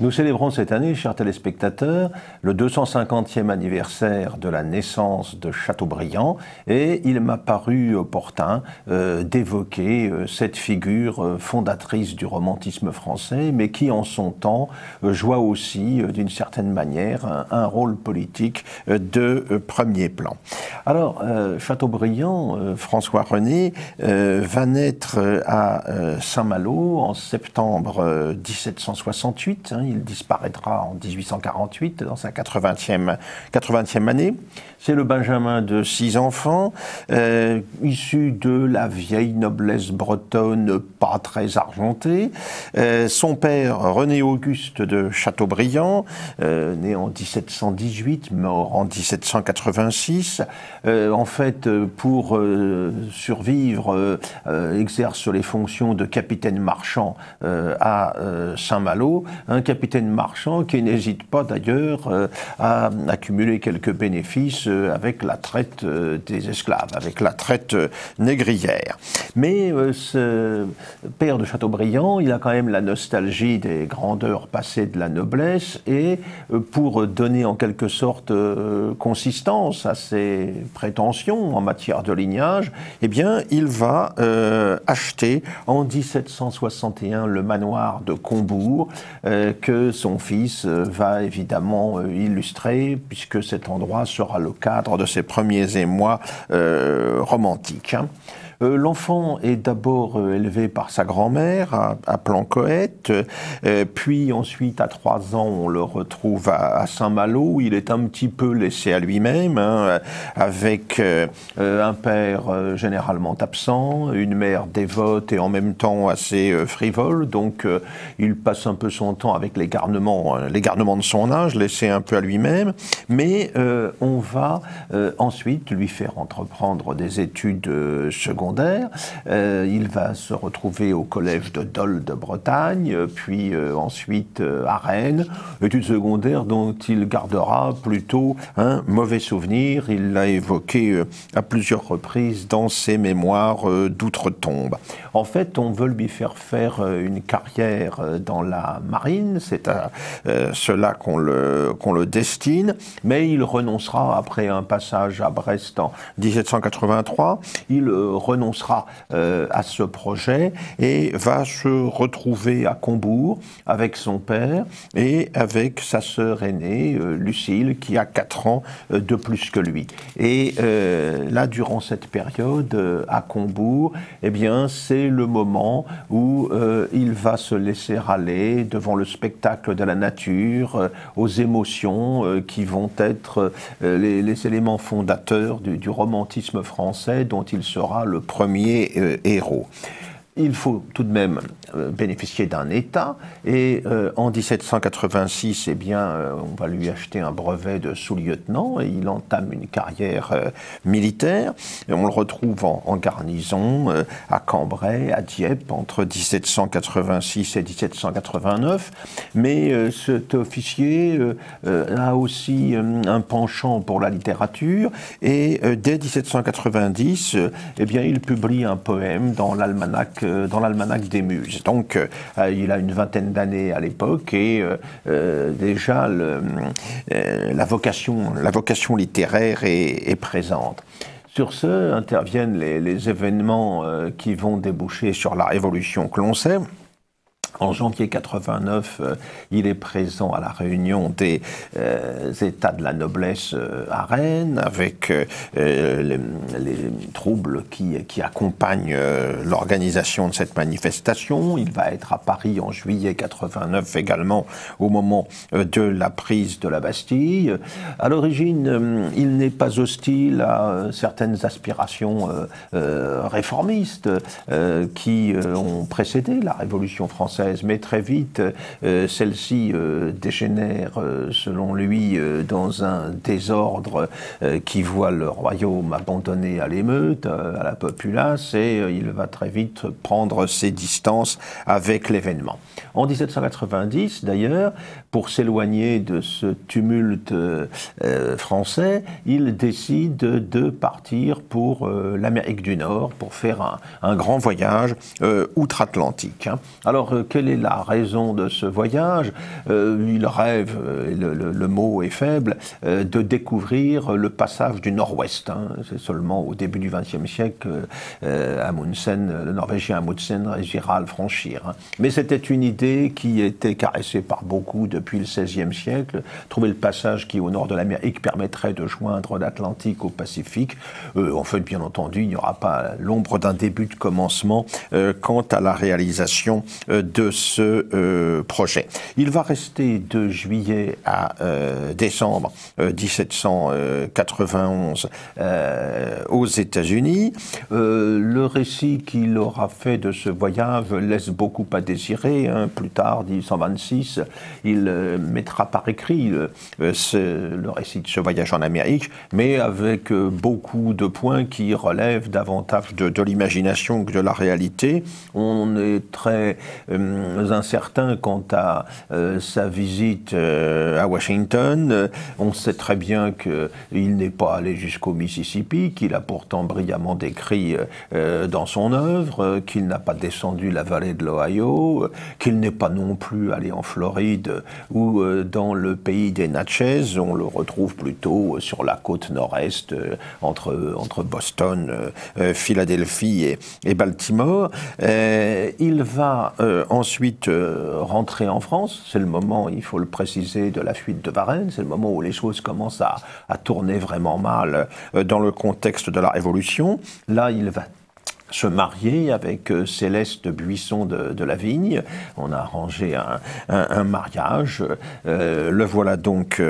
Nous célébrons cette année, chers téléspectateurs, le 250e anniversaire de la naissance de Chateaubriand et il m'a paru opportun d'évoquer cette figure fondatrice du romantisme français, mais qui en son temps joua aussi, d'une certaine manière, un rôle politique de premier plan. Alors, Chateaubriand, François-René, va naître à Saint-Malo en septembre 1768. Il disparaîtra en 1848, dans sa 80e année. C'est le benjamin de 6 enfants, issus de la vieille noblesse bretonne, pas très argentée. Son père, René-Auguste de Chateaubriand, né en 1718, mort en 1786, en fait, pour survivre, exerce les fonctions de capitaine marchand à Saint-Malo, un capitaine marchand qui n'hésite pas d'ailleurs à accumuler quelques bénéfices avec la traite des esclaves, avec la traite négrière. Mais ce père de Chateaubriand, il a quand même la nostalgie des grandeurs passées de la noblesse et pour donner en quelque sorte consistance à ses prétentions en matière de lignage, eh bien, il va acheter en 1761 le manoir de Combourg que son fils va évidemment illustrer puisque cet endroit sera le cadre de ses premiers émois romantiques. L'enfant est d'abord élevé par sa grand-mère à Plancoët, puis ensuite à 3 ans on le retrouve à Saint-Malo où il est un petit peu laissé à lui-même, avec un père généralement absent, une mère dévote et en même temps assez frivole, donc il passe un peu son temps avec les garnements de son âge, laissé un peu à lui-même, mais on va ensuite lui faire entreprendre des études secondaires. Il va se retrouver au collège de Dol de Bretagne, puis ensuite à Rennes, études secondaires dont il gardera plutôt un mauvais souvenir. Il l'a évoqué à plusieurs reprises dans ses mémoires d'outre-tombe. En fait, on veut lui faire une carrière dans la marine, c'est à cela qu'on le destine, mais il renoncera après un passage à Brest en 1783. Il renoncera à ce projet et va se retrouver à Combourg avec son père et avec sa sœur aînée, Lucille, qui a 4 ans de plus que lui. Et là, durant cette période, à Combourg, eh bien, c'est le moment où il va se laisser aller devant le spectacle de la nature, aux émotions qui vont être les éléments fondateurs du romantisme français dont il sera le premier héros. Il faut tout de même bénéficier d'un état et en 1786, eh bien, on va lui acheter un brevet de sous-lieutenant et il entame une carrière militaire. Et on le retrouve en garnison à Cambrai, à Dieppe, entre 1786 et 1789. Mais cet officier a aussi un penchant pour la littérature et dès 1790, eh bien, il publie un poème dans l'almanach des Muses. Donc, il a une vingtaine d'années à l'époque et déjà la vocation littéraire est présente. Sur ce, interviennent les événements qui vont déboucher sur la Révolution que l'on sait. En janvier 89, il est présent à la réunion des États de la noblesse à Rennes, avec les troubles qui accompagnent l'organisation de cette manifestation. Il va être à Paris en juillet 89 également, au moment de la prise de la Bastille. À l'origine, il n'est pas hostile à certaines aspirations réformistes qui ont précédé la Révolution française. Mais très vite, celle-ci dégénère, selon lui, dans un désordre qui voit le royaume abandonné à l'émeute, à la populace, et il va très vite prendre ses distances avec l'événement. En 1790, d'ailleurs, pour s'éloigner de ce tumulte français, il décide de partir pour l'Amérique du Nord, pour faire un grand voyage outre-Atlantique. Alors, quelle est la raison de ce voyage? Il rêve, le mot est faible, de découvrir le passage du Nord-Ouest. Hein. C'est seulement au début du XXe siècle que Amundsen, le Norvégien Amundsen réussira à le franchir. Hein. Mais c'était une idée qui était caressée par beaucoup depuis le XVIe siècle. Trouver le passage qui, au nord de l'Amérique, permettrait de joindre l'Atlantique au Pacifique. En fait, bien entendu, il n'y aura pas l'ombre d'un début de commencement quant à la réalisation de ce projet. Il va rester de juillet à décembre 1791 aux États-Unis. Le récit qu'il aura fait de ce voyage laisse beaucoup à désirer. Hein. Plus tard, 1826, il mettra par écrit le récit de ce voyage en Amérique, mais avec beaucoup de points qui relèvent davantage de l'imagination que de la réalité. On est très incertain quant à sa visite à Washington. On sait très bien qu'il n'est pas allé jusqu'au Mississippi, qu'il a pourtant brillamment décrit dans son œuvre, qu'il n'a pas descendu la vallée de l'Ohio, qu'il n'est pas non plus allé en Floride ou dans le pays des Natchez. On le retrouve plutôt sur la côte nord-est, entre Boston, Philadelphie et Baltimore. Il va ensuite rentrer en France. C'est le moment, il faut le préciser, de la fuite de Varennes. C'est le moment où les choses commencent à tourner vraiment mal dans le contexte de la Révolution. Là, il va se marier avec Céleste Buisson de la Vigne. On a arrangé un mariage. Le voilà donc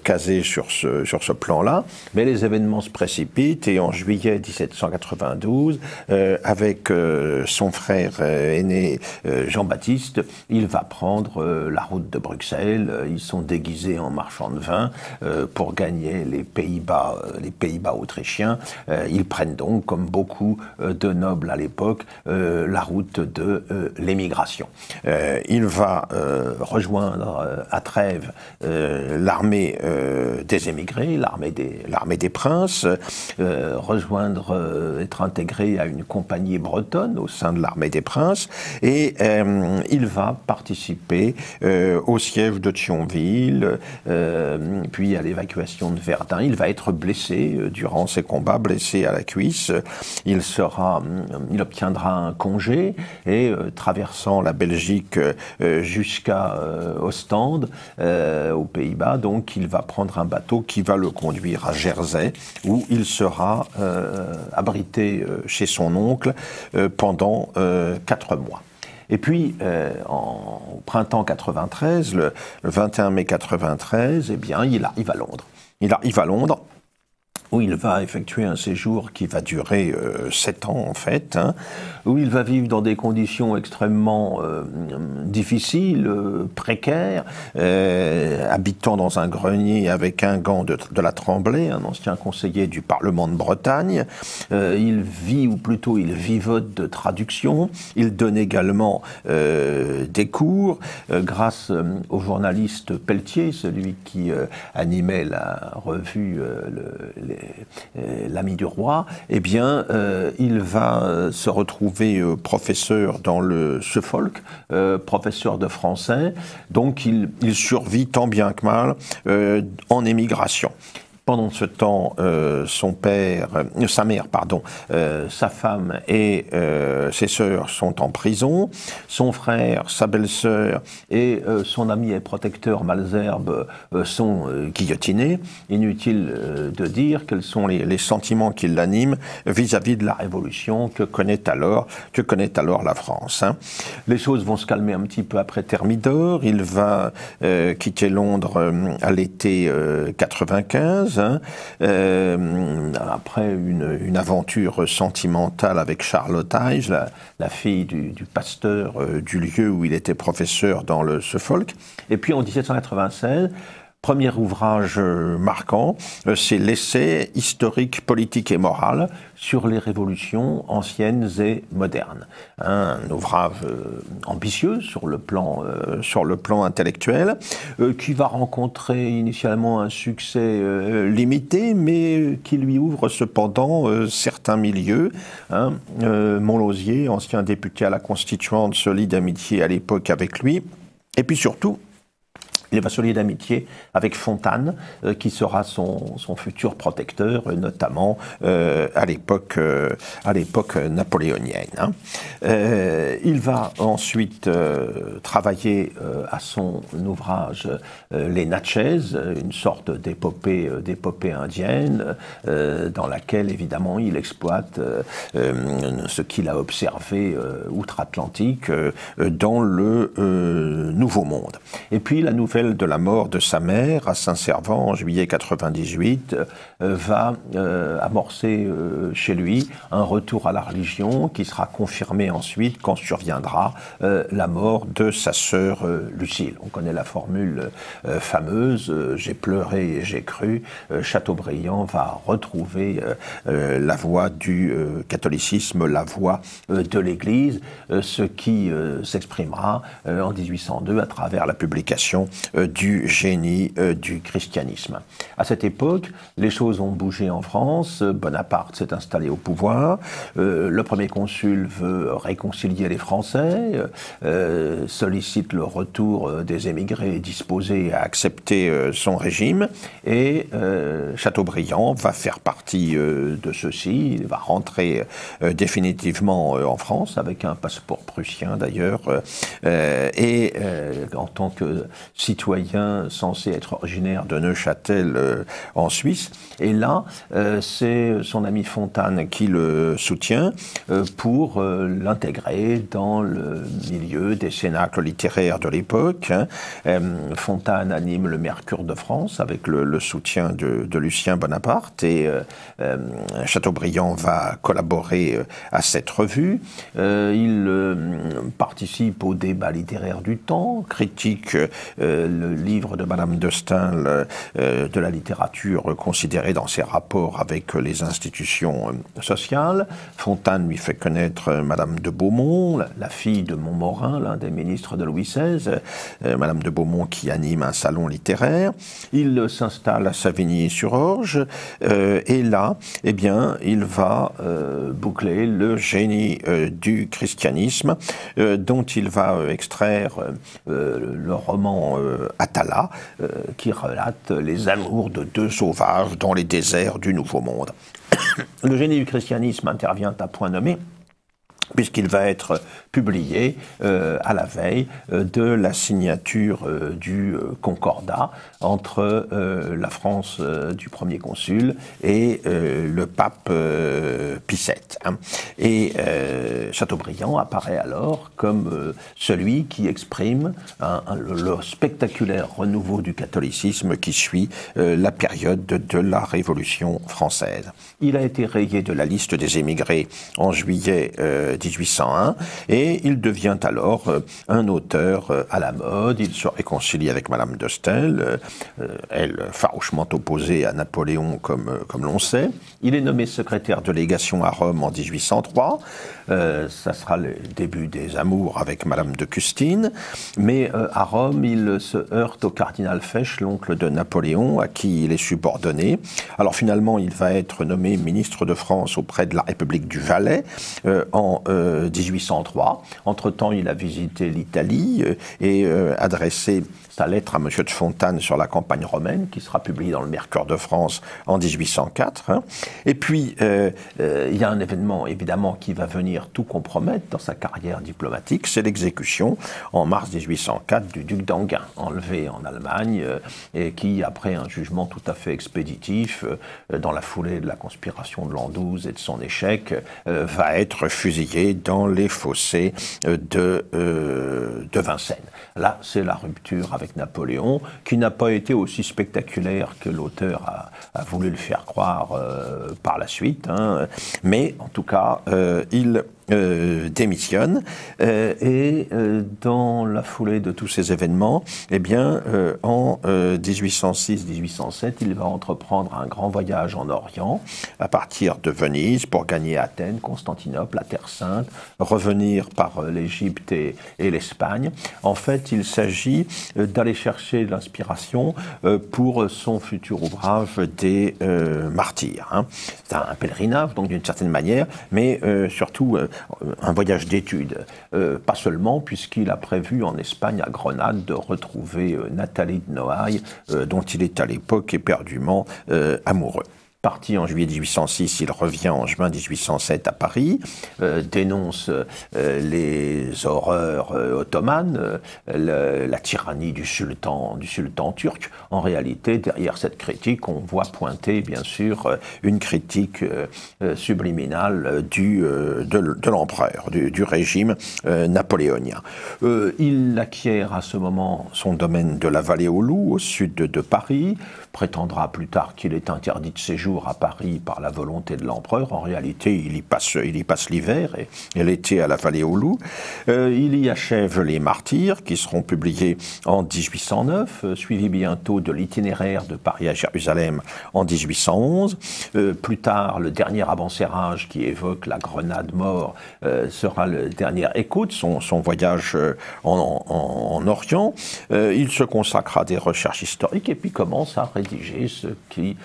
casé sur ce plan-là. Mais les événements se précipitent et en juillet 1792, avec son frère aîné Jean-Baptiste, il va prendre la route de Bruxelles. Ils sont déguisés en marchands de vin pour gagner les Pays-Bas autrichiens. Ils prennent donc, comme beaucoup de nobles à l'époque, la route de l'émigration. Il va rejoindre à Trèves l'armée des émigrés, l'armée des princes, être intégré à une compagnie bretonne au sein de l'armée des princes, et il va participer au siège de Thionville, puis à l'évacuation de Verdun. Il va être blessé durant ces combats, blessé à la cuisse. Il obtiendra un congé et traversant la Belgique jusqu'à Ostende, aux Pays-Bas, donc il va prendre un bateau qui va le conduire à Jersey, où il sera abrité chez son oncle pendant 4 mois. Et puis, au printemps 93, le 21 mai 93, eh bien, il arrive à Londres. Il arrive à Londres, où il va effectuer un séjour qui va durer 7 ans en fait, hein, où il va vivre dans des conditions extrêmement difficiles, précaires, habitant dans un grenier avec un gant de la Tremblay, un ancien conseiller du Parlement de Bretagne. Il vit, ou plutôt il vivote de traduction. Il donne également des cours grâce au journaliste Pelletier, celui qui animait la revue L'Ami du Roi. Eh bien, il va se retrouver professeur dans le Suffolk, professeur de français. Donc, il survit tant bien que mal en émigration. Pendant ce temps, sa mère, sa femme et ses sœurs sont en prison. Son frère, sa belle-sœur et son ami et protecteur Malesherbes sont guillotinés. Inutile de dire quels sont les sentiments qui l'animent vis-à-vis de la Révolution que connaît alors la France. Hein. Les choses vont se calmer un petit peu après Thermidor. Il va quitter Londres à l'été 95. Hein, après une aventure sentimentale avec Charlotte Ives, la fille du pasteur du lieu où il était professeur dans le Suffolk. Et puis en 1796, Premier ouvrage marquant, c'est l'essai historique, politique et moral sur les révolutions anciennes et modernes. Un ouvrage ambitieux sur le plan intellectuel, qui va rencontrer initialement un succès limité, mais qui lui ouvre cependant certains milieux. Montlosier, ancien député à la Constituante, se lie d'amitié à l'époque avec lui. Et puis surtout, il va se lier d'amitié avec Fontanes, qui sera son futur protecteur, notamment à l'époque napoléonienne. Il va ensuite travailler à son ouvrage Les Natchez, une sorte d'épopée indienne, dans laquelle évidemment il exploite ce qu'il a observé outre-Atlantique dans le Nouveau Monde. Et puis la nouvelle de la mort de sa mère à Saint-Servant en juillet 98 va amorcer chez lui un retour à la religion qui sera confirmé ensuite quand surviendra la mort de sa sœur Lucile. On connaît la formule fameuse « J'ai pleuré et j'ai cru ». Chateaubriand va retrouver la voie du catholicisme, la voie de l'Église, ce qui s'exprimera en 1802 à travers la publication du génie du christianisme. À cette époque, les choses ont bougé en France. Bonaparte s'est installé au pouvoir. Le premier consul veut réconcilier les Français, sollicite le retour des émigrés disposés à accepter son régime, et Chateaubriand va faire partie de ceux-ci. Il va rentrer définitivement en France avec un passeport prussien d'ailleurs, et en tant que citoyen censé être originaire de Neuchâtel en Suisse. Et là, c'est son ami Fontanes qui le soutient pour l'intégrer dans le milieu des cénacles littéraires de l'époque. Fontanes anime le Mercure de France avec le soutien de Lucien Bonaparte, et Chateaubriand va collaborer à cette revue. Il participe au débat littéraire du temps, critique le livre de Madame de Staël de la littérature considérée dans ses rapports avec les institutions sociales. Fontanes lui fait connaître Madame de Beaumont, la fille de Montmorin, l'un des ministres de Louis XVI, Madame de Beaumont qui anime un salon littéraire. Il s'installe à Savigny-sur-Orge, et là, eh bien, il va boucler le génie du christianisme, dont il va extraire le roman Atala, qui relate les amours de deux sauvages dans les déserts du Nouveau Monde. Le génie du christianisme intervient à point nommé, puisqu'il va être publié à la veille de la signature du concordat entre la France du premier consul et le pape Pie VII. Et Chateaubriand apparaît alors comme celui qui exprime le spectaculaire renouveau du catholicisme qui suit la période de la Révolution française. Il a été rayé de la liste des émigrés en juillet 1801, et il devient alors un auteur à la mode. Il se réconcilie avec Madame de Staël, elle farouchement opposée à Napoléon comme l'on sait. Il est nommé secrétaire de légation à Rome en 1803. Ça sera le début des amours avec Madame de Custine, mais à Rome, il se heurte au cardinal Fesch, l'oncle de Napoléon, à qui il est subordonné. Alors finalement, il va être nommé ministre de France auprès de la République du Valais en 1803. Entre-temps, il a visité l'Italie et adressé sa lettre à M. de Fontanes sur la campagne romaine, qui sera publiée dans le Mercure de France en 1804. Et puis, il y a un événement, évidemment, qui va venir tout compromettre dans sa carrière diplomatique, c'est l'exécution, en mars 1804, du duc d'Enghien, enlevé en Allemagne, et qui, après un jugement tout à fait expéditif, dans la foulée de la conspiration de l'an 12 et de son échec, va être fusillé dans les fossés de Vincennes. Là, c'est la rupture avec Napoléon, qui n'a pas été aussi spectaculaire que l'auteur a voulu le faire croire par la suite, hein. Mais en tout cas, il démissionne. Dans la foulée de tous ces événements, eh bien, en 1806-1807, il va entreprendre un grand voyage en Orient, à partir de Venise, pour gagner Athènes, Constantinople, la Terre Sainte, revenir par l'Égypte et l'Espagne. En fait, il s'agit d'aller chercher l'inspiration pour son futur ouvrage des martyrs. Hein. C'est un pèlerinage, donc d'une certaine manière, mais surtout un voyage d'études. Pas seulement, puisqu'il a prévu en Espagne, à Grenade, de retrouver Nathalie de Noailles, dont il est à l'époque éperdument amoureux. Parti en juillet 1806, il revient en juin 1807 à Paris, dénonce les horreurs ottomanes, la tyrannie du sultan turc. En réalité, derrière cette critique, on voit pointer, bien sûr, une critique subliminale de l'empereur, du régime napoléonien. Il acquiert à ce moment son domaine de la Vallée aux Loups, au sud de Paris, prétendra plus tard qu'il est interdit de séjour à Paris par la volonté de l'empereur. En réalité, il y passe l'hiver et l'été à la Vallée aux Loups. Il y achève les Martyrs, qui seront publiés en 1809, suivi bientôt de l'itinéraire de Paris à Jérusalem en 1811. Plus tard, le dernier Abencerrage, qui évoque la Grenade mort, sera le dernier écho de son voyage en Orient. Il se consacre à des recherches historiques et puis commence à rédiger ce qui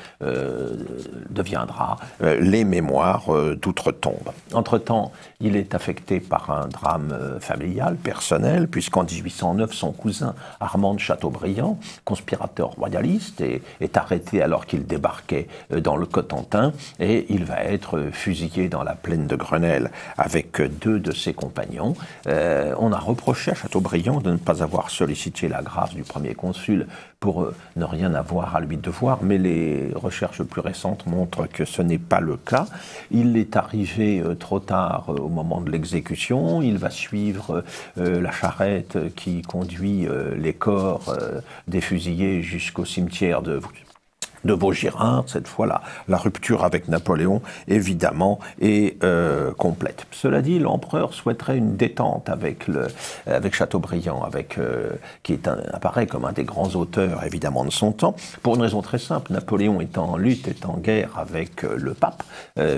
deviendra les mémoires d'outre-tombe. Entre-temps, il est affecté par un drame familial, personnel, puisqu'en 1809, son cousin Armand de Chateaubriand, conspirateur royaliste, est arrêté alors qu'il débarquait dans le Cotentin, et il va être fusillé dans la plaine de Grenelle avec deux de ses compagnons. On a reproché à Chateaubriand de ne pas avoir sollicité la grâce du premier consul pour ne rien avoir à lui devoir, mais les recherches plus récentes montrent que ce n'est pas le cas. Il est arrivé trop tard au moment de l'exécution. Il va suivre la charrette qui conduit les corps des fusillés jusqu'au cimetière de Vaugirard. Cette fois, la rupture avec Napoléon, évidemment, est complète. Cela dit, l'empereur souhaiterait une détente avec Chateaubriand, qui apparaît comme un des grands auteurs, évidemment, de son temps, pour une raison très simple. Napoléon est en lutte, est en guerre avec le pape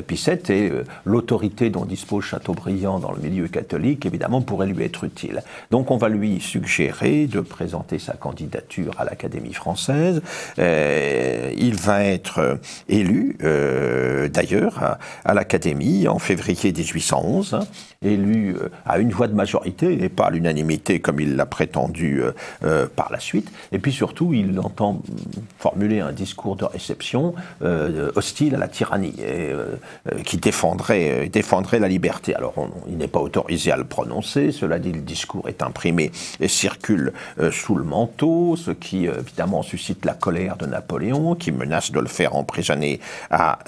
Pie VII, et l'autorité dont dispose Chateaubriand dans le milieu catholique, évidemment, pourrait lui être utile. Donc, on va lui suggérer de présenter sa candidature à l'Académie française. Il va être élu, d'ailleurs, à l'Académie en février 1811, élu à une voix de majorité et pas à l'unanimité comme il l'a prétendu par la suite. Et puis surtout, il entend formuler un discours de réception hostile à la tyrannie et qui défendrait la liberté. Alors, il n'est pas autorisé à le prononcer. Cela dit, le discours est imprimé et circule sous le manteau, ce qui, évidemment, suscite la colère de Napoléon, qui menace de le faire emprisonner à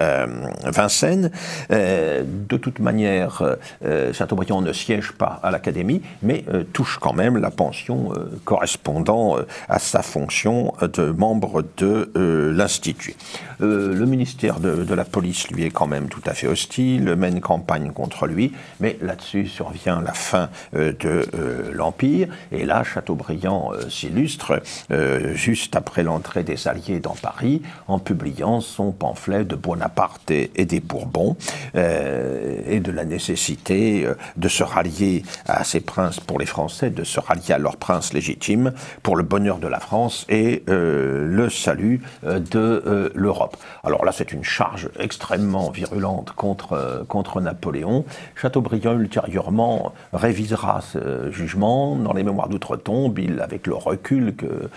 Vincennes. De toute manière, Chateaubriand ne siège pas à l'Académie, mais touche quand même la pension correspondant à sa fonction de membre de l'Institut. Le ministère de la Police, lui, est quand même tout à fait hostile, mène campagne contre lui, mais là-dessus survient la fin de l'Empire, et là, Chateaubriand s'illustre juste après l'entrée des Alliés dans Paris, en publiant son pamphlet de Bonaparte et des Bourbons, et de la nécessité de se rallier à ces princes pour les Français, de se rallier à leurs princes légitimes pour le bonheur de la France et le salut de l'Europe. Alors là, c'est une charge extrêmement virulente contre Napoléon. Chateaubriand, ultérieurement, révisera ce jugement dans les mémoires d'outre-tombe. Avec le recul que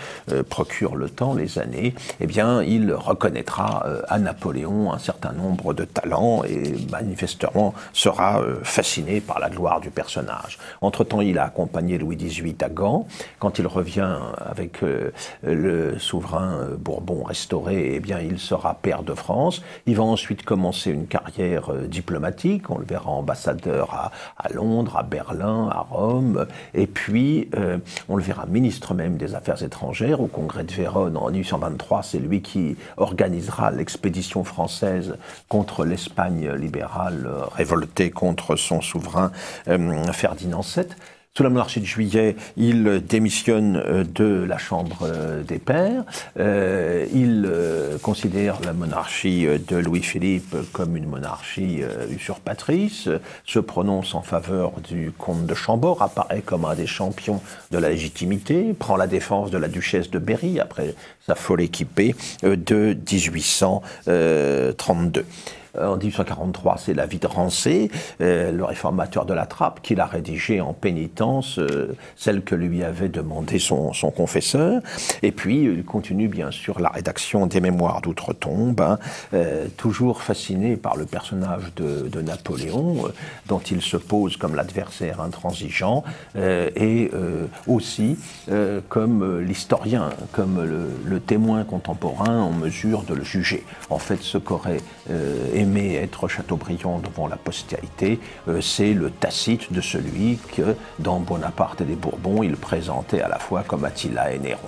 procure le temps, les années, eh bien, il reconnaîtra à Napoléon un certain nombre de talents et manifestement sera fasciné par la gloire du personnage. Entre-temps, il a accompagné Louis XVIII à Gand. Quand il revient avec le souverain Bourbon restauré, eh bien, il sera pair de France. Il va ensuite commencer une carrière diplomatique. On le verra ambassadeur à Londres, à Berlin, à Rome. Et puis, on le verra ministre même des Affaires étrangères au Congrès de Vérone en 1823. C'est lui qui qui organisera l'expédition française contre l'Espagne libérale, révoltée contre son souverain Ferdinand VII. Sous la monarchie de Juillet, il démissionne de la Chambre des Pairs. Il considère la monarchie de Louis-Philippe comme une monarchie usurpatrice, se prononce en faveur du comte de Chambord, apparaît comme un des champions de la légitimité, prend la défense de la duchesse de Berry après sa folle équipée de 1832. En 1843, c'est la vie de Rancé, le réformateur de la Trappe, qu'il a rédigé en pénitence, celle que lui avait demandé son confesseur. Et puis, il continue bien sûr la rédaction des Mémoires d'Outre-Tombe, toujours fasciné par le personnage de Napoléon, dont il se pose comme l'adversaire intransigeant, et aussi comme l'historien, comme le témoin contemporain en mesure de le juger. En fait, ce qu'aurait aimé être Chateaubriand devant la postérité, c'est le Tacite de celui que, dans Bonaparte et les Bourbons, il présentait à la fois comme Attila et Néron.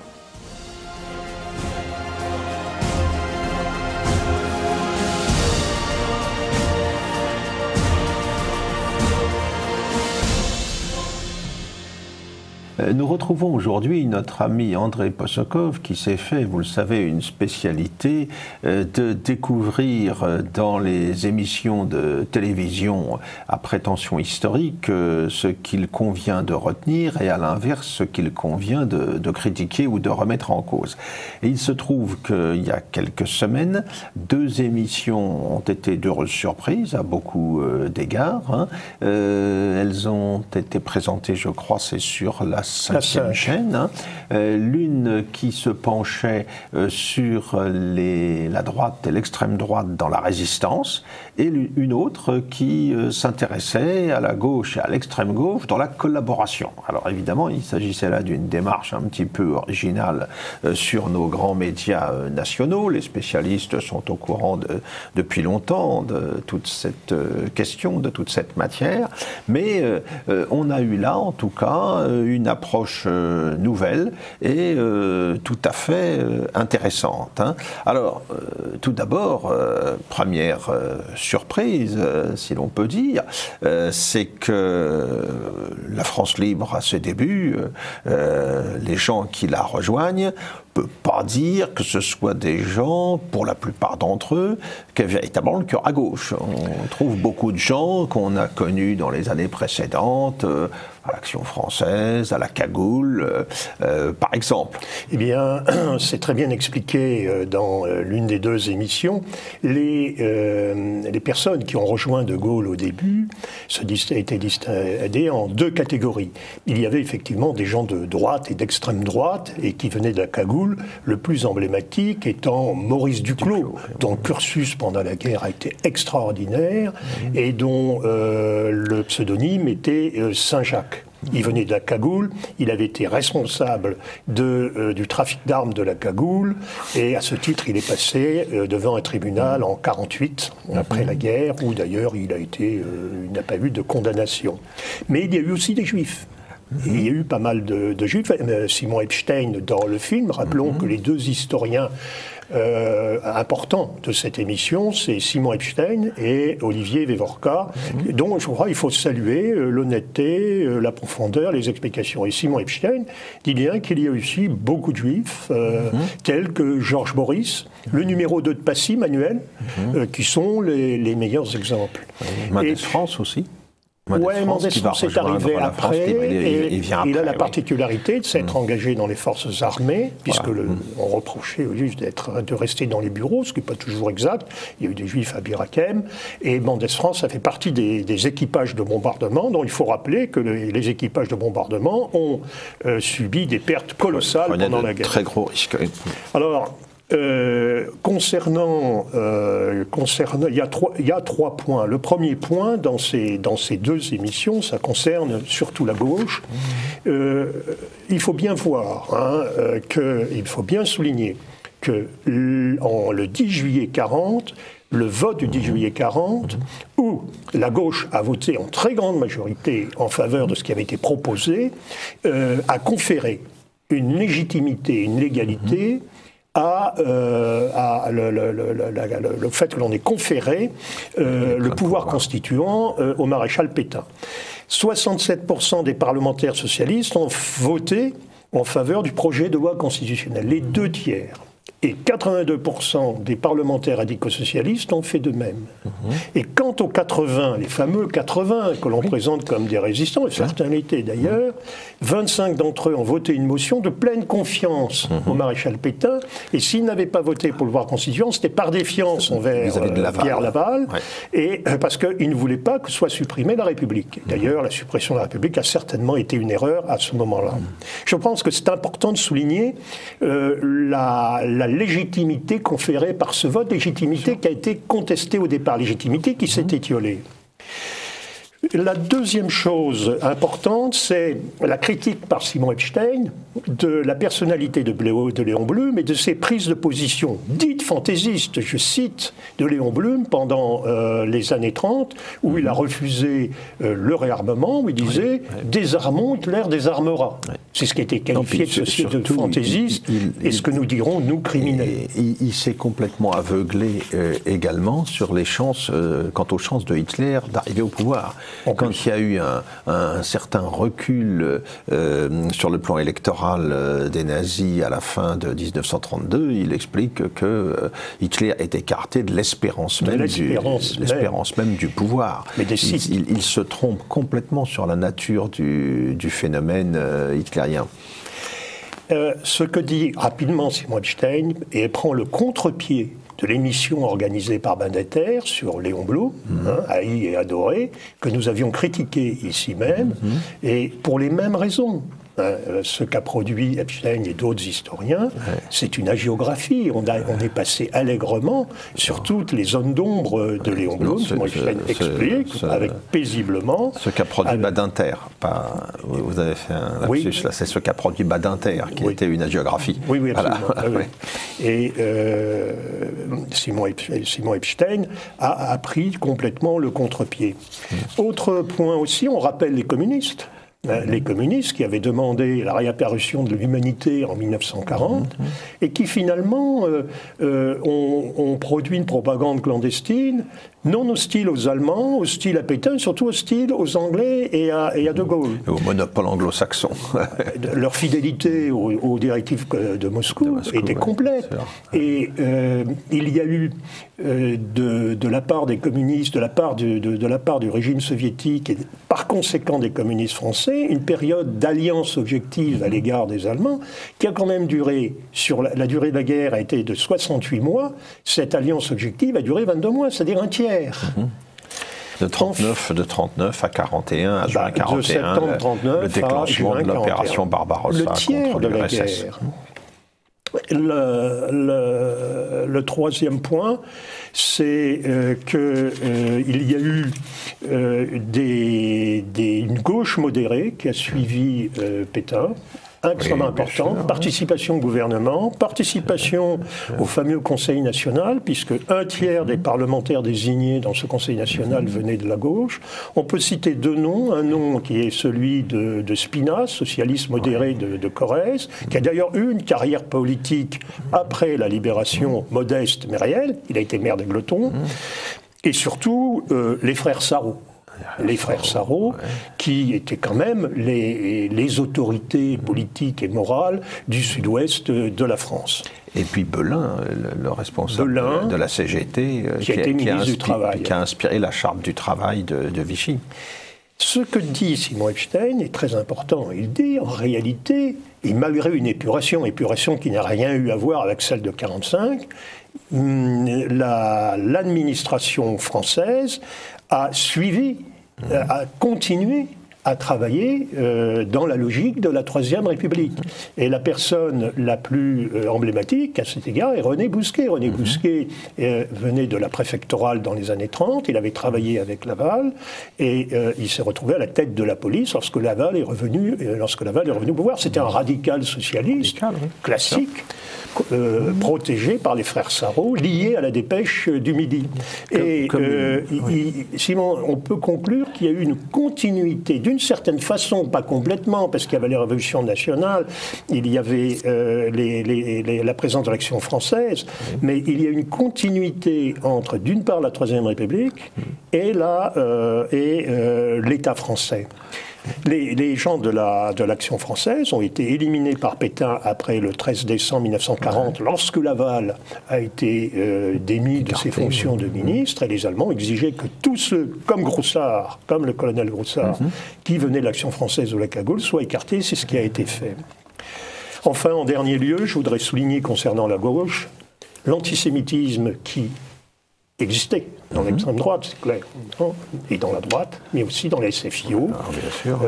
Nous retrouvons aujourd'hui notre ami André Possokov qui s'est fait, vous le savez, une spécialité de découvrir dans les émissions de télévision à prétention historique ce qu'il convient de retenir et à l'inverse ce qu'il convient de critiquer ou de remettre en cause. Et il se trouve qu'il y a quelques semaines, 2 émissions ont été d'heureuses surprises à beaucoup d'égards. Elles ont été présentées, je crois, c'est sur la 5e chaîne, l'une qui se penchait sur la droite et l'extrême droite dans la résistance, et une autre qui s'intéressait à la gauche et à l'extrême gauche dans la collaboration. Alors évidemment, il s'agissait là d'une démarche un petit peu originale sur nos grands médias nationaux. Les spécialistes sont au courant depuis longtemps de toute cette question, de toute cette matière, mais on a eu là en tout cas une approche nouvelle et tout à fait intéressante. Alors, tout d'abord, première surprise, si l'on peut dire, c'est que la France libre, à ses débuts, les gens qui la rejoignent, ne peut pas dire que ce soit des gens, pour la plupart d'entre eux, qui ont véritablement le cœur à gauche. On trouve beaucoup de gens qu'on a connus dans les années précédentes, à l'Action française, à la Cagoule, par exemple. Eh bien, c'est très bien expliqué dans l'une des 2 émissions. Les personnes qui ont rejoint De Gaulle au début étaient distinguées en 2 catégories. Il y avait effectivement des gens de droite et d'extrême droite et qui venaient de la Cagoule, le plus emblématique étant Maurice Duclos, dont le cursus pendant la guerre a été extraordinaire et dont le pseudonyme était Saint-Jacques. Il venait de la Cagoule, il avait été responsable du trafic d'armes de la Cagoule, et à ce titre, il est passé devant un tribunal en 1948, après la guerre, où d'ailleurs il n'a pas eu de condamnation. Mais il y a eu aussi des Juifs. Et il y a eu pas mal de Juifs. Simon Epstein, dans le film, rappelons que les 2 historiens important de cette émission, c'est Simon Epstein et Olivier Wevorka, dont je crois il faut saluer l'honnêteté, la profondeur, les explications. Et Simon Epstein dit bien qu'il y a aussi beaucoup de juifs, tels que Georges Boris, le numéro 2 de Passy, Manuel, qui sont les meilleurs exemples. Mendès France aussi. Mendès France est arrivé après, et il a la particularité de s'être engagé dans les forces armées, puisque on reprochait aux Juifs de rester dans les bureaux, ce qui n'est pas toujours exact. Il y a eu des Juifs à Bir Hakeim, et Mendès France a fait partie des équipages de bombardement, dont il faut rappeler que les équipages de bombardement ont subi des pertes colossales pendant la guerre. Très gros risques. Alors, concernant, il y a 3 points. Le premier point dans ces 2 émissions, ça concerne surtout la gauche. Il faut bien voir, il faut bien souligner que le 10 juillet 40, le vote du 10 juillet 40, où la gauche a voté en très grande majorité en faveur de ce qui avait été proposé, a conféré une légitimité, une légalité le fait que l'on ait conféré le pouvoir constituant au maréchal Pétain. 67% des parlementaires socialistes ont voté en faveur du projet de loi constitutionnelle, les 2/3. Et 82% des parlementaires radicaux-socialistes ont fait de même. Et quant aux 80, les fameux 80 que l'on présente comme des résistants, et certains l'étaient d'ailleurs, 25 d'entre eux ont voté une motion de pleine confiance au maréchal Pétain, et s'ils n'avaient pas voté pour le pouvoir constituant, c'était par défiance envers Pierre Laval, et parce qu'ils ne voulaient pas que soit supprimée la République. D'ailleurs, la suppression de la République a certainement été une erreur à ce moment-là. Je pense que c'est important de souligner la légitimité conférée par ce vote, légitimité qui a été contestée au départ, légitimité qui s'est étiolée. La deuxième chose importante, c'est la critique par Simon Epstein de la personnalité de Léon Blum et de ses prises de position dites fantaisistes, je cite, de Léon Blum pendant les années 30, où il a refusé le réarmement, où il disait « désarmons, Hitler désarmera ». C'est ce qui a été qualifié de fantaisiste et ce que nous dirons, nous, criminels. Il s'est complètement aveuglé également sur les chances, quant aux chances de Hitler d'arriver au pouvoir. Quand il y a eu un certain recul sur le plan électoral des nazis à la fin de 1932, il explique que Hitler est écarté de l'espérance même du pouvoir. Mais il se trompe complètement sur la nature du phénomène hitlérien. Ce que dit rapidement Simon Epstein, et prend le contre-pied de l'émission organisée par Bandeter sur Léon Blum, haï et adoré, que nous avions critiqué ici même, et pour les mêmes raisons. Ce qu'a produit Epstein et d'autres historiens, c'est une hagiographie. On est passé allègrement sur toutes les zones d'ombre de Léon Blum. Moi, Epstein explique avec paisiblement. Ce qu'a produit Badinter. Vous avez fait un lapsus là. C'est ce qu'a produit Badinter qui était une hagiographie. Oui, absolument. Voilà. Et Simon Epstein a pris complètement le contre-pied. Autre point aussi, on rappelle les communistes. Les communistes qui avaient demandé la réapparition de l'humanité en 1940 et qui finalement ont produit une propagande clandestine non hostile aux Allemands, hostile à Pétain, surtout hostile aux Anglais et à De Gaulle. Au monopole anglo-saxon. Leur fidélité aux directives de Moscou était complète. Et il y a eu de la part des communistes, de la part du régime soviétique et par conséquent des communistes français, une période d'alliance objective à l'égard des Allemands qui a quand même duré, la durée de la guerre a été de 68 mois, cette alliance objective a duré 22 mois, c'est-à-dire un tiers. De 39 à 41, à juin 41, de septembre 39 le déclenchement de l'opération Barbarossa le tiers contre de la l'URSS. guerre. Le troisième point, c'est qu'il y a eu une gauche modérée qui a suivi Pétain, extrêmement important, participation au gouvernement, participation au fameux Conseil national, puisque un tiers des parlementaires désignés dans ce Conseil national venaient de la gauche. On peut citer deux noms, un nom qui est celui de Spina, socialiste modéré de Corrèze, qui a d'ailleurs eu une carrière politique après la libération modeste mais réelle, il a été maire d'Égletons, et surtout les frères Sarraut. Les frères Sarraut, qui étaient quand même les autorités politiques et morales du sud-ouest de la France. Et puis Belin, le responsable de la CGT, qui a inspiré la charte du travail de Vichy. Ce que dit Simon Epstein est très important. Il dit, en réalité, et malgré une épuration qui n'a rien eu à voir avec celle de 1945, l'administration française a suivi, a continué à travailler dans la logique de la Troisième République. Et la personne la plus emblématique à cet égard est René Bousquet. René Bousquet venait de la préfectorale dans les années 30, il avait travaillé avec Laval, et il s'est retrouvé à la tête de la police lorsque Laval est revenu au pouvoir. C'était un radical socialiste, classique, protégé par les frères Sarraut, lié à la dépêche du Midi. Et Simon, on peut conclure qu'il y a eu une continuité d'une d'une certaine façon, pas complètement, parce qu'il y avait les révolutions nationales, il y avait la présence de l'Action française, mais il y a une continuité entre, d'une part, la Troisième République et l'État français. Les gens de l'Action française ont été éliminés par Pétain après le 13 décembre 1940, lorsque Laval a été démis de ses fonctions de ministre, et les Allemands exigeaient que tous ceux, comme Groussard, comme le colonel Groussard, qui venaient de l'Action française ou la cagoule, soient écartés. C'est ce qui a été fait. Enfin, en dernier lieu, je voudrais souligner concernant la gauche, l'antisémitisme qui existait dans l'extrême droite, c'est clair, et dans la droite, mais aussi dans la SFIO. Alors, bien sûr.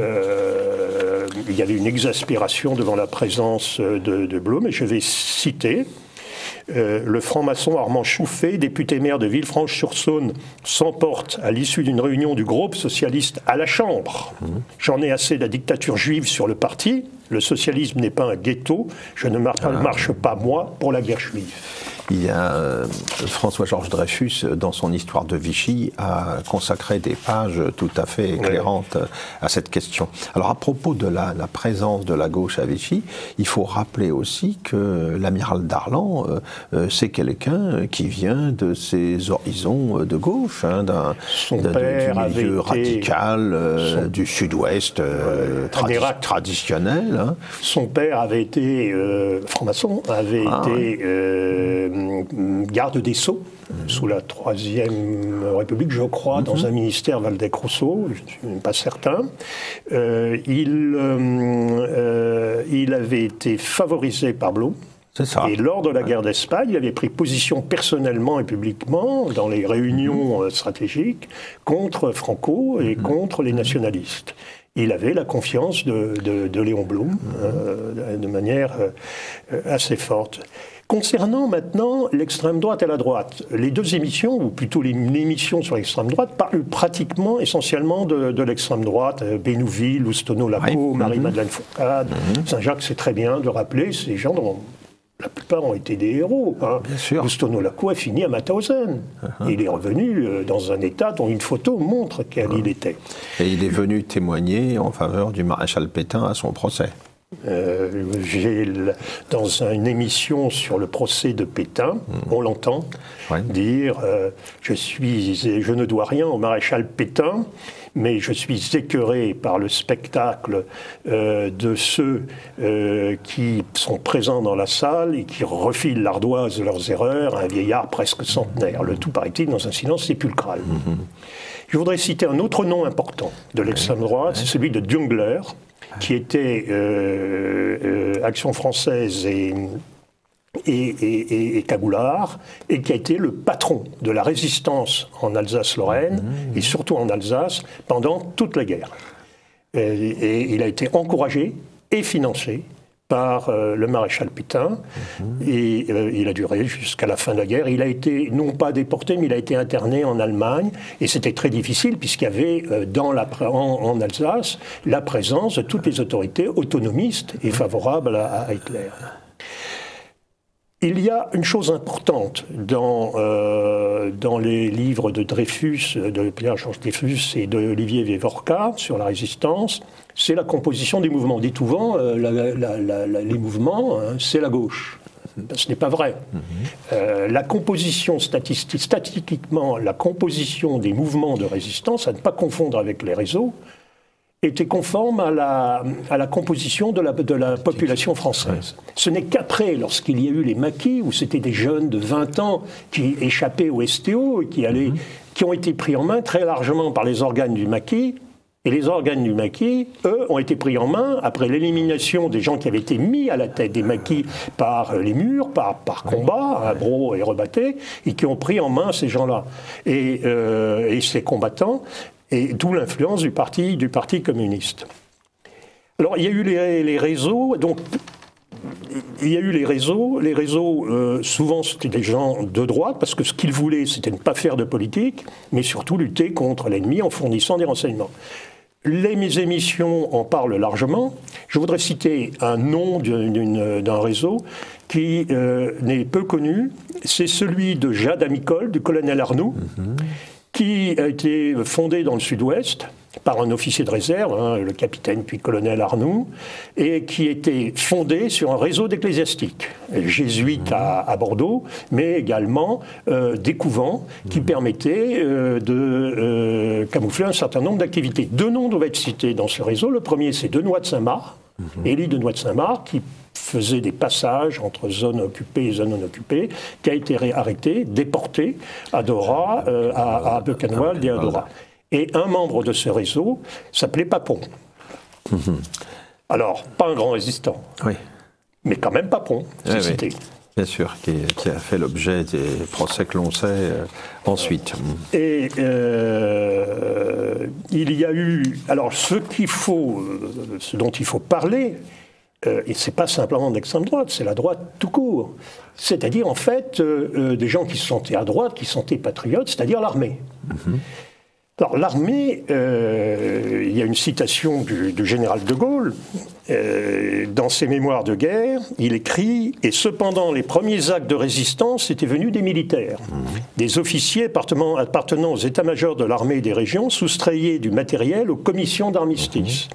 Il y avait une exaspération devant la présence de Blum, et je vais citer le franc-maçon Armand Chouffet, député maire de Villefranche-sur-Saône, s'emporte à l'issue d'une réunion du groupe socialiste à la Chambre. J'en ai assez de la dictature juive sur le parti, le socialisme n'est pas un ghetto, je ne marche pas, moi, pour la guerre juive. Il y a François-Georges Dreyfus, dans son Histoire de Vichy, a consacré des pages tout à fait éclairantes à cette question. Alors, à propos de la présence de la gauche à Vichy, il faut rappeler aussi que l'amiral Darlan, c'est quelqu'un qui vient de ces horizons de gauche, hein, du milieu radical, du sud-ouest traditionnel. Hein. Son père avait été franc-maçon, avait été garde des Sceaux sous la Troisième République, je crois, dans un ministère Waldeck-Rousseau, je ne suis même pas certain. Il avait été favorisé par Blum. Et lors de la guerre d'Espagne, il avait pris position personnellement et publiquement dans les réunions stratégiques contre Franco et contre les nationalistes. Il avait la confiance de Léon Blum de manière assez forte. Concernant maintenant l'extrême droite et la droite, les deux émissions, ou plutôt l'émission sur l'extrême droite, parlent pratiquement essentiellement de l'extrême droite. Bénouville, Loustono-Laco, Marie-Madeleine Fourcade, Saint-Jacques, c'est très bien de rappeler ces gens dont la plupart ont été des héros. Hein. Loustono-Laco a fini à Mauthausen. Il est revenu dans un état dont une photo montre quel il était. Et il est venu témoigner en faveur du maréchal Pétain à son procès. J'ai dans une émission sur le procès de Pétain, on l'entend dire je ne dois rien au maréchal Pétain, mais je suis écœuré par le spectacle de ceux qui sont présents dans la salle et qui refilent l'ardoise de leurs erreurs à un vieillard presque centenaire. Le tout, paraît-il, dans un silence sépulcral. Je voudrais citer un autre nom important de l'extrême droite, c'est celui de Dungler, qui était Action française et cagoulard, et qui a été le patron de la résistance en Alsace-Lorraine, et surtout en Alsace, pendant toute la guerre. Et il a été encouragé et financé par le maréchal Pétain, et il a duré jusqu'à la fin de la guerre. Il a été, non pas déporté, mais il a été interné en Allemagne, et c'était très difficile, puisqu'il y avait en Alsace la présence de toutes les autorités autonomistes et favorables à Hitler. Il y a une chose importante dans les livres de Dreyfus, de Pierre-Georges Dreyfus et d'Olivier Vévorka sur la résistance, c'est la composition des mouvements. Dit souvent, les mouvements, hein, c'est la gauche. Ce n'est pas vrai. La composition statistiquement, la composition des mouvements de résistance, à ne pas confondre avec les réseaux, était conforme à la composition de la population française. Ce n'est qu'après, lorsqu'il y a eu les maquis, où c'était des jeunes de 20 ans qui échappaient au STO et qui ont été pris en main très largement par les organes du maquis. Et les organes du maquis, eux, ont été pris en main après l'élimination des gens qui avaient été mis à la tête des maquis par les murs, par combat, Bro et Rebatté, et qui ont pris en main ces gens-là. Et ces combattants, et d'où l'influence du parti communiste. Alors, il y a eu les réseaux, donc il y a eu les réseaux. Les réseaux, souvent, c'était des gens de droite, parce que ce qu'ils voulaient, c'était ne pas faire de politique, mais surtout lutter contre l'ennemi en fournissant des renseignements. Les émissions en parlent largement. Je voudrais citer un nom d'un réseau qui n'est peu connu. C'est celui de Jade Amicole, du colonel Arnoux, qui a été fondé dans le Sud-Ouest par un officier de réserve, hein, le capitaine puis colonel Arnoux, et qui était fondé sur un réseau d'ecclésiastiques, jésuites à Bordeaux, mais également des couvents qui permettaient de camoufler un certain nombre d'activités. 2 noms doivent être cités dans ce réseau. Le premier, c'est Denoy de Saint-Marc, Élie Denoy de Saint-Marc, qui faisait des passages entre zones occupées et zones non occupées, qui a été arrêté, déporté à Dora, à Buchenwald et à Dora. Et un membre de ce réseau s'appelait Papon. Alors, pas un grand résistant, mais quand même Papon, c'est cité. Bien sûr, qui a fait l'objet des procès que l'on sait ensuite. Et il y a eu... Alors, ce dont il faut parler, et ce n'est pas simplement d'extrême droite, c'est la droite tout court. C'est-à-dire, en fait, des gens qui se sentaient à droite, qui se sentaient patriotes, c'est-à-dire l'armée. Alors, l'armée, il y a une citation du général de Gaulle. Dans ses mémoires de guerre, il écrit « Et cependant, les premiers actes de résistance étaient venus des militaires. Des officiers appartenant aux états-majors de l'armée des régions soustrayés du matériel aux commissions d'armistice.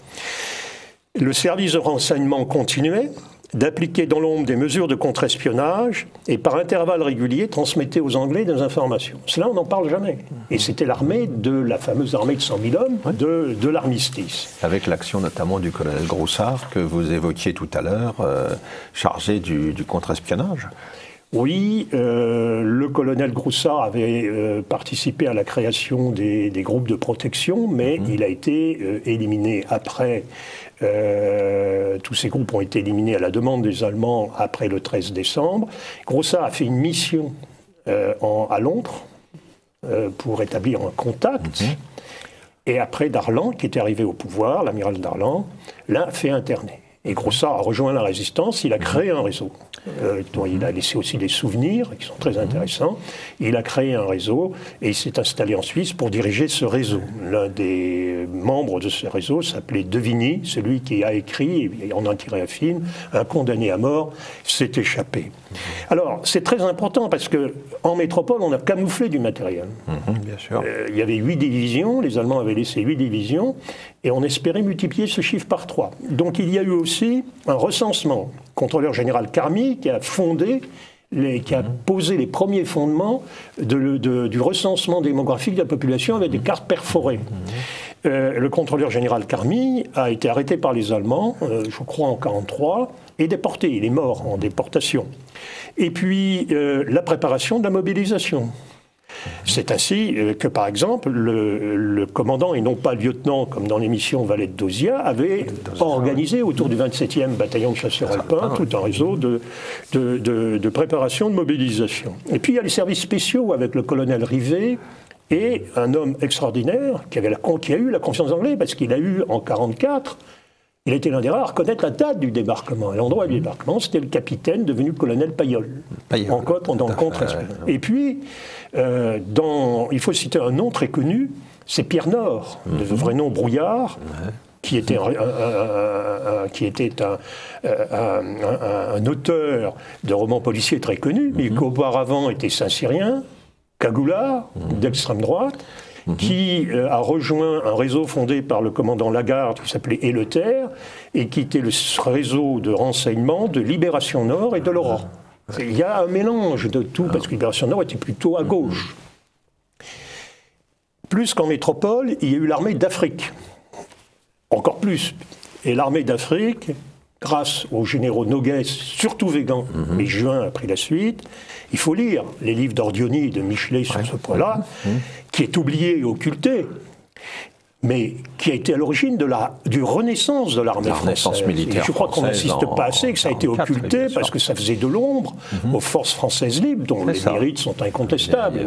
Le service de renseignement continuait d'appliquer dans l'ombre des mesures de contre-espionnage et par intervalles réguliers transmettait aux Anglais des informations. » Cela, on n'en parle jamais. Et c'était l'armée la fameuse armée de 100 000 hommes de l'armistice. Avec l'action notamment du colonel Groussard que vous évoquiez tout à l'heure, chargé du contre-espionnage. Oui, le colonel Groussard avait participé à la création des groupes de protection, mais il a été éliminé après. Tous ces groupes ont été éliminés à la demande des Allemands après le 13 décembre. Groussard a fait une mission à Londres pour établir un contact. Et après Darlan, qui était arrivé au pouvoir, l'amiral Darlan, l'a fait interner. Et Groussard a rejoint la résistance, il a créé un réseau, dont il a laissé aussi des souvenirs qui sont très intéressants. Il a créé un réseau et il s'est installé en Suisse pour diriger ce réseau. L'un des membres de ce réseau s'appelait Devigny, celui qui a écrit, et on en a tiré un film, Un condamné à mort s'est échappé. Alors, c'est très important parce qu'en métropole, on a camouflé du matériel. Bien sûr. Il y avait 8 divisions, les Allemands avaient laissé 8 divisions, et on espérait multiplier ce chiffre par 3. Donc il y a eu aussi un recensement. Contrôleur général Carmy qui a qui a posé les premiers fondements du recensement démographique de la population avec des cartes perforées. Le contrôleur général Carmy a été arrêté par les Allemands, je crois en 1943, et déporté. Il est mort en déportation. Et puis, la préparation de la mobilisation. C'est ainsi que, par exemple, le commandant, et non pas le lieutenant, comme dans l'émission Valet de Dozia, avait organisé autour du 27e bataillon de chasseurs alpins tout un réseau de préparation de mobilisation. Et puis il y a les services spéciaux avec le colonel Rivet et un homme extraordinaire qui a eu la confiance des Anglais, parce qu'il a eu en 1944... Il était l'un des rares à reconnaître la date du débarquement. Et l'endroit du débarquement, c'était le capitaine devenu colonel Payol. En côte, pendant le contre-espionnage. Et puis, il faut citer un nom très connu, c'est Pierre Nord, de vrai nom Brouillard, qui était un auteur de romans policiers très connu, mais qui auparavant était Saint-Cyrien, cagoulard, d'extrême droite, qui a rejoint un réseau fondé par le commandant Lagarde, qui s'appelait Eleter, et qui était le réseau de renseignement de Libération Nord et de l'Aura. Il y a un mélange de tout, parce que Libération Nord était plutôt à gauche. Plus qu'en métropole, il y a eu l'armée d'Afrique. Encore plus. Et l'armée d'Afrique, grâce aux généraux Noguès, surtout Végan, mais Juin a pris la suite. Il faut lire les livres d'Ordioni et de Michelet sur ce point-là, qui est oublié et occulté, mais qui a été à l'origine du renaissance de l'armée française. Militaire. Et je crois qu'on n'insiste pas assez que ça a été occulté parce que ça faisait de l'ombre aux forces françaises libres, dont les mérites sont incontestables.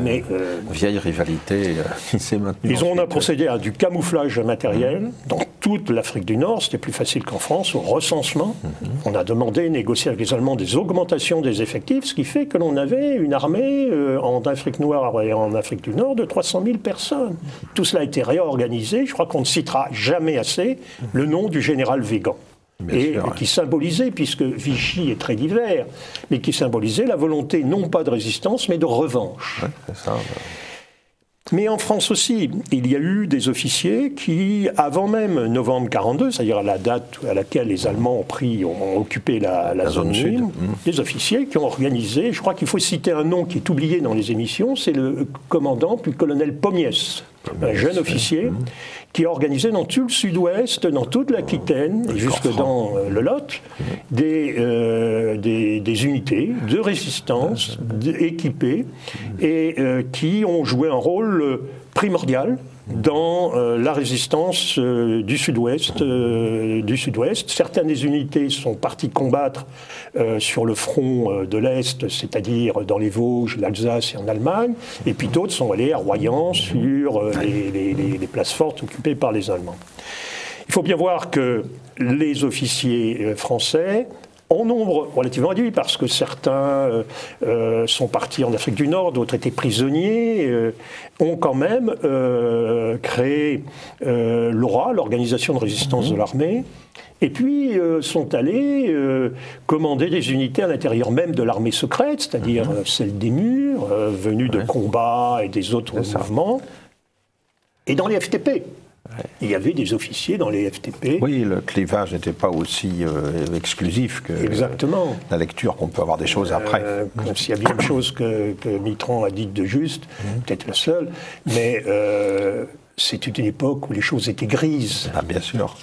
Vieille rivalité qui s'est maintenue. On a procédé à du camouflage matériel dans toute l'Afrique du Nord. C'était plus facile qu'en France, au recensement. On a demandé, négocié avec les Allemands des augmentations des effectifs, ce qui fait que l'on avait une armée en Afrique noire et en Afrique du Nord de 300 000 personnes. Tout cela a été réorganisé. Je crois qu'on ne citera jamais assez le nom du général Végan. Qui symbolisait, puisque Vichy est très divers, mais qui symbolisait la volonté non pas de résistance, mais de revanche. C'est ça. Mais en France aussi, il y a eu des officiers qui, avant même novembre 42, c'est-à-dire à la date à laquelle les Allemands ont occupé la zone sud, des officiers qui ont organisé, je crois qu'il faut citer un nom qui est oublié dans les émissions, c'est le commandant, puis le colonel Pommiès, un jeune officier, qui a organisé dans tout le sud-ouest, dans toute l'Aquitaine, et jusque dans le Lot, des unités de résistance équipées et qui ont joué un rôle primordial dans la résistance du sud-ouest. Certaines des unités sont parties combattre sur le front de l'Est, c'est-à-dire dans les Vosges, l'Alsace et en Allemagne, et puis d'autres sont allées à Royan sur les places fortes occupées par les Allemands. Il faut bien voir que les officiers français, en nombre relativement réduit, parce que certains sont partis en Afrique du Nord, d'autres étaient prisonniers, ont quand même créé l'ORA, l'Organisation de résistance de l'armée, et puis sont allés commander des unités à l'intérieur même de l'armée secrète, c'est-à-dire celle des murs, venues de combats et des autres mouvements, et dans les FTP. Il y avait des officiers dans les FTP. Oui, le clivage n'était pas aussi exclusif que Exactement. La lecture qu'on peut avoir des choses après. S'il y a bien une chose que Mitterrand a dite de juste, peut-être la seule, mais c'est une époque où les choses étaient grises. Ah, bien sûr.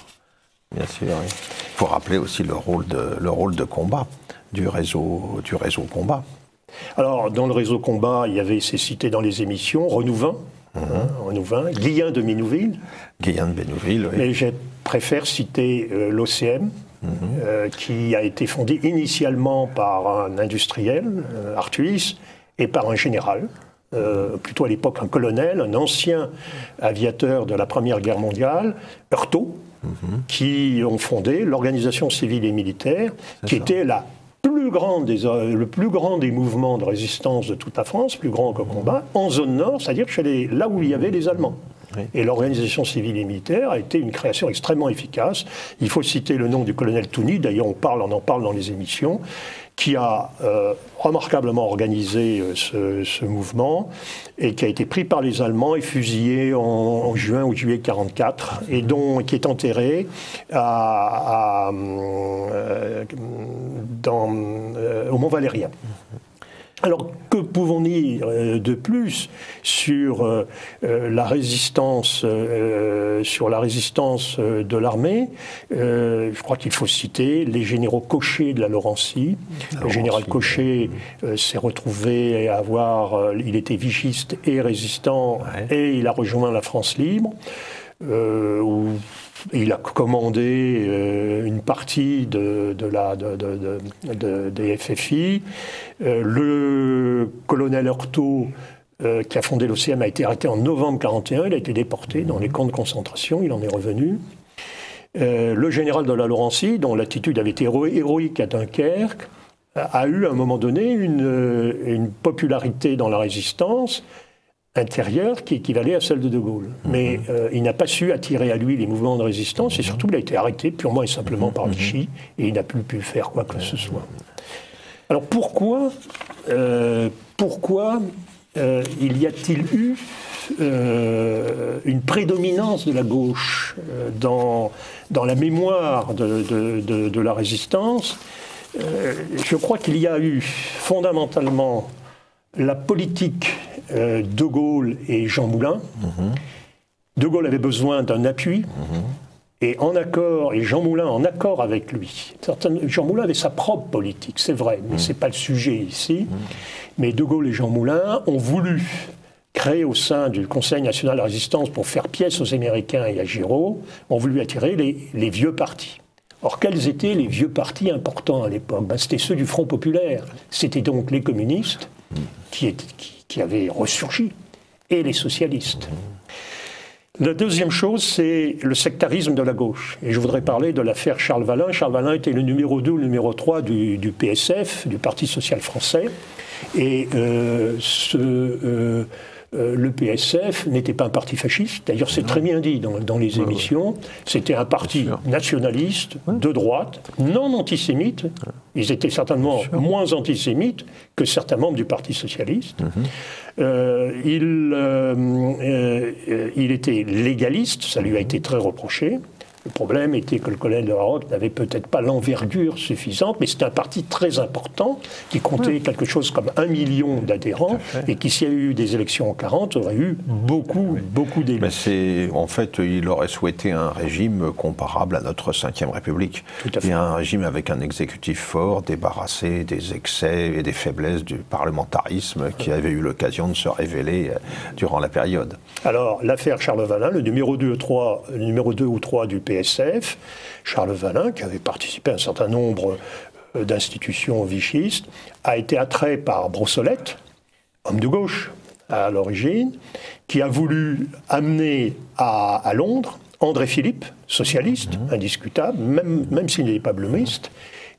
Bien sûr, oui. Il faut rappeler aussi le rôle de combat du réseau combat. Alors, dans le réseau combat, il y avait, c'est cité dans les émissions, Renouvin, Guillain de Ménouville. Guillain de Ménouville, oui. Mais je préfère citer l'OCM, qui a été fondé initialement par un industriel, Arthuis, et par un général, plutôt à l'époque un colonel, un ancien aviateur de la Première Guerre mondiale, Heurtaud, qui ont fondé l'organisation civile et militaire, qui était le plus grand des mouvements de résistance de toute la France, plus grand que combat, en zone nord, c'est-à-dire là où il y avait les Allemands. Oui. Et l'organisation civile et militaire a été une création extrêmement efficace. Il faut citer le nom du colonel Touny, d'ailleurs on en parle dans les émissions, qui a remarquablement organisé ce mouvement et qui a été pris par les Allemands et fusillé en juin ou juillet 1944 et qui est enterré au Mont Valérien. Alors, que pouvons-nous dire de plus sur la résistance de l'armée? Je crois qu'il faut citer les généraux Cochet de la Laurencie. Le général Cochet s'est retrouvé il était vichiste et résistant, et il a rejoint la France libre. Où il a commandé une partie des FFI. Le colonel Heurtaud, qui a fondé l'OCM, a été arrêté en novembre 1941. Il a été déporté dans les camps de concentration. Il en est revenu. Le général de la Laurencie, dont l'attitude avait été héroïque à Dunkerque, a eu à un moment donné une popularité dans la résistance intérieure qui équivalait à celle de De Gaulle. Mais il n'a pas su attirer à lui les mouvements de résistance et surtout il a été arrêté purement et simplement par Vichy et il n'a plus pu faire quoi que ce soit. Alors pourquoi il y a-t-il eu une prédominance de la gauche dans la mémoire de la résistance? Je crois qu'il y a eu fondamentalement la politique De Gaulle et Jean Moulin. De Gaulle avait besoin d'un appui, et Jean Moulin en accord avec lui. Jean Moulin avait sa propre politique, c'est vrai, mais ce n'est pas le sujet ici. Mais De Gaulle et Jean Moulin ont voulu créer au sein du Conseil national de la résistance, pour faire pièce aux Américains et à Giraud, ont voulu attirer les vieux partis. Or, quels étaient les vieux partis importants à l'époque? C'était ceux du Front populaire. C'était donc les communistes qui avaient ressurgi, et les socialistes. La deuxième chose, c'est le sectarisme de la gauche. Et je voudrais parler de l'affaire Charles Valin. Charles Valin était le numéro 2 ou le numéro 3 du PSF, du Parti social français. Et le PSF n'était pas un parti fasciste. D'ailleurs, c'est très bien dit dans les émissions. C'était un parti nationaliste, de droite, non antisémite. Ils étaient certainement moins antisémites que certains membres du Parti socialiste. Il était légaliste, ça lui a été très reproché. Le problème était que le colonel de Larocque n'avait peut-être pas l'envergure suffisante, mais c'était un parti très important qui comptait quelque chose comme 1 million d'adhérents et qui, s'il y avait eu des élections en 40, aurait eu beaucoup d'élus. Mais en fait, il aurait souhaité un régime comparable à notre Ve République. Et un régime avec un exécutif fort, débarrassé des excès et des faiblesses du parlementarisme qui avait eu l'occasion de se révéler durant la période. Alors, l'affaire Charles Valin, le numéro 2 ou 3 du PSF, Charles Valin, qui avait participé à un certain nombre d'institutions vichistes, a été attrait par Brossolette, homme de gauche à l'origine, qui a voulu amener à Londres André Philippe, socialiste, indiscutable, même s'il n'est pas blumiste,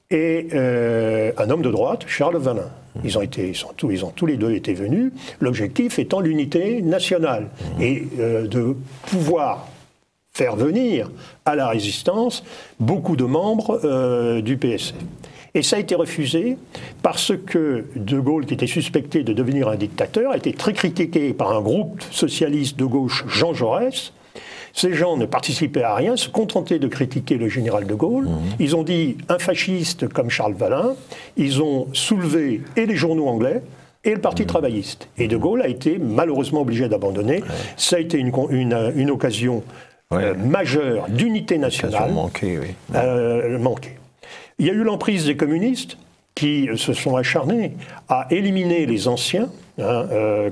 et un homme de droite, Charles Valin. Ils ont tous les deux été venus, l'objectif étant l'unité nationale et de pouvoir faire venir à la résistance beaucoup de membres du PSF. Et ça a été refusé parce que De Gaulle, qui était suspecté de devenir un dictateur, a été très critiqué par un groupe socialiste de gauche, Jean Jaurès. Ces gens ne participaient à rien, se contentaient de critiquer le général de Gaulle. Ils ont dit un fasciste comme Charles Valin. Ils ont soulevé et les journaux anglais et le Parti travailliste. Et de Gaulle a été malheureusement obligé d'abandonner. Ça a été une occasion majeure d'unité nationale. Manquée. Il y a eu l'emprise des communistes qui se sont acharnés à éliminer les anciens,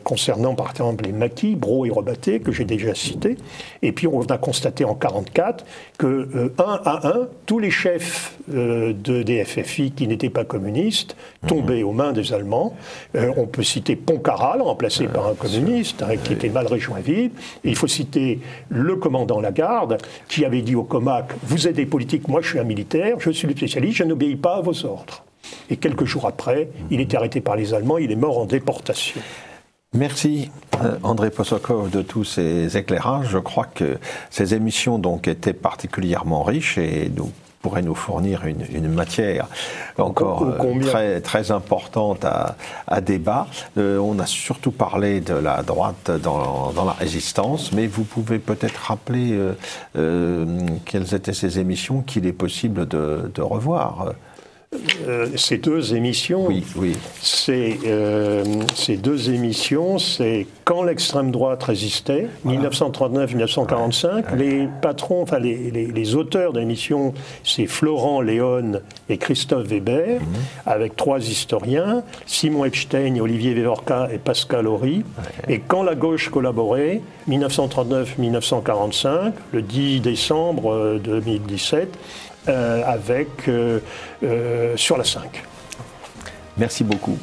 concernant par exemple les Maquis, Brault et Rebatté, que j'ai déjà cités. Et puis on a constaté en 1944 que, un à un, tous les chefs des FFI qui n'étaient pas communistes tombaient aux mains des Allemands. On peut citer Pontcarral, remplacé par un communiste, qui était Malraux Joinville. Et il faut citer le commandant Lagarde, qui avait dit au Comac « Vous êtes des politiques, moi je suis un militaire, je suis le spécialiste, je n'obéis pas à vos ordres ». Et quelques jours après, il est arrêté par les Allemands, il est mort en déportation. Merci André Possokov de tous ces éclairages. Je crois que ces émissions donc étaient particulièrement riches et pourraient nous fournir une matière encore très importante à débat. On a surtout parlé de la droite dans la résistance, mais vous pouvez peut-être rappeler quelles étaient ces émissions qu'il est possible de revoir. Ces deux émissions, ces deux émissions, c'est Quand l'extrême droite résistait, 1939-1945. Les patrons, enfin les auteurs de l'émission, c'est Florent Léon et Christophe Weber, avec 3 historiens, Simon Epstein, Olivier Wevorka et Pascal Horry. Et Quand la gauche collaborait, 1939-1945, le 10 décembre 2017. Sur la 5. Merci beaucoup.